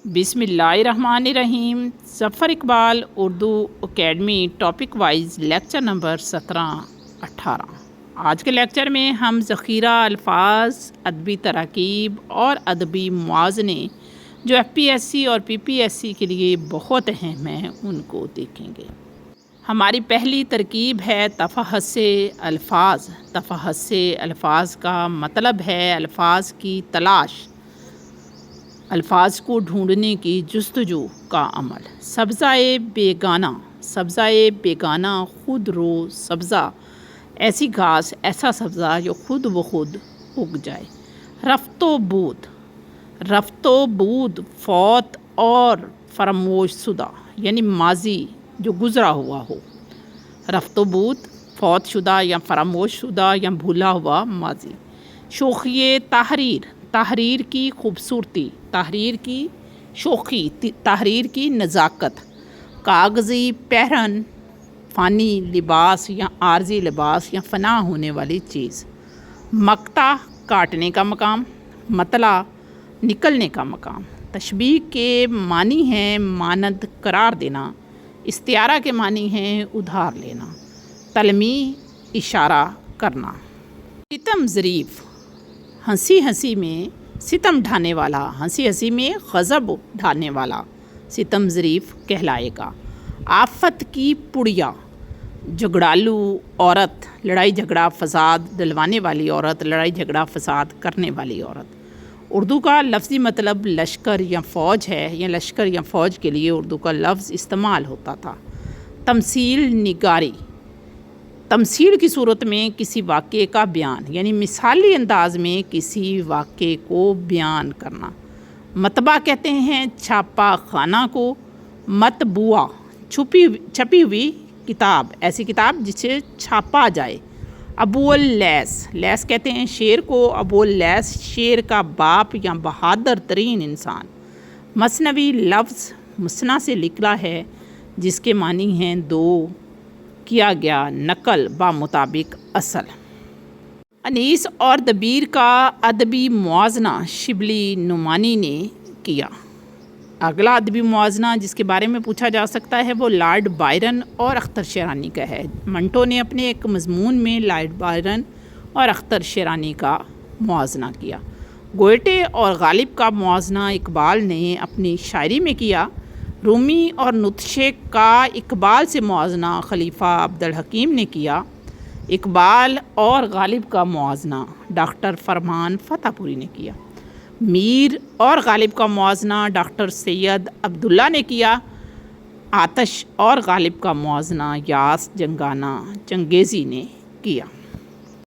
बिस्मिल्लाहिर्रहमानिर्रहीम। Zafar Iqbal Urdu academy topic wise lecture number 17-18। आज के लेक्चर में हम ज़ख़ीरा अल्फाज, अदबी तराकीब और अदबी मुआज़ने जो FPSC और PPSC के लिए बहुत अहम हैं उनको देखेंगे। हमारी पहली तरकीब है तफ़हस्से अल्फाज। तफ़हस्से अल्फाज का मतलब है अल्फाज की तलाश, अल्फाज को ढूंढने की जुस्तजू का अमल। सब्ज़ाए बेगाना, सब्ज़ाए बेगाना खुद रो सब्ज़ा, ऐसी घास ऐसा सब्ज़ा जो खुद व खुद उग जाए। रफ्तो बूद, रफ्तो बूद फ़ौत और फरामोश शुदा, यानी माजी जो गुज़रा हुआ हो। रफ्तो बूद फ़ौत शुदा या फरामोश शुदा या भूला हुआ माजी। शोखिए तहरीर, तहरीर की खूबसूरती, तहरीर की शोखी, तहरीर की नज़ाकत। कागज़ी पहरन, फ़ानी लिबास या आर्जी लिबास या फ़ना होने वाली चीज़। मक्ता काटने का मकाम, मतला निकलने का मकाम। तशबीह के मानी हैं मानद करार देना, इस्तियारा के मानी हैं उधार लेना। तलमी इशारा करना। सितम ज़रीफ़, हंसी हंसी में सितम ढाने वाला, हंसी हंसी में ग़ज़ब ढाने वाला सितम ज़रीफ़ कहलाएगा। आफ़त की पुड़िया, झगड़ालू औरत, लड़ाई झगड़ा फ़साद डलवाने वाली औरत, लड़ाई झगड़ा फ़साद करने वाली औरत। उर्दू का लफ्ज़ी मतलब लश्कर या फ़ौज है, या लश्कर या फ़ौज के लिए उर्दू का लफ्ज़ इस्तेमाल होता था। तमसील निगारी, तमसील की सूरत में किसी वाक़े का बयान, यानी मिसाली अंदाज में किसी वाक़े को बयान करना। मतबा कहते हैं छापा खाना को। मतबुआ छपी हुई किताब, ऐसी किताब जिसे छापा जाए। अबुल लैस, लैस कहते हैं शेर को। अबुल लैस शेर का बाप या बहादुर तरीन इंसान। मसनवी लफ्ज़ मुसना से निकला है जिसके मानी हैं दो किया गया नकल बा मुताबिक असल। अनीस और दबीर का अदबी मुआजना शिबली नुमानी ने किया। अगला अदबी मुआजना जिसके बारे में पूछा जा सकता है वो लॉर्ड बायरन और अख्तर शेरानी का है। मंटो ने अपने एक मज़मून में लॉर्ड बायरन और अख्तर शेरानी का मुआजना किया। गोयटे और गालिब का मुआजना इकबाल ने अपनी शायरी में किया। रूमी और नुत्शे का इकबाल से मुआजना खलीफा अब्दुल हकीम ने किया। इकबाल और गालिब का मुआजना डॉक्टर फरमान फ़तेहपुरी ने किया। मीर और गालिब का मुआजना डॉक्टर सैयद अब्दुल्ला ने किया। आतश और गालिब का मुआजना यास जंगाना चंगेज़ी ने किया।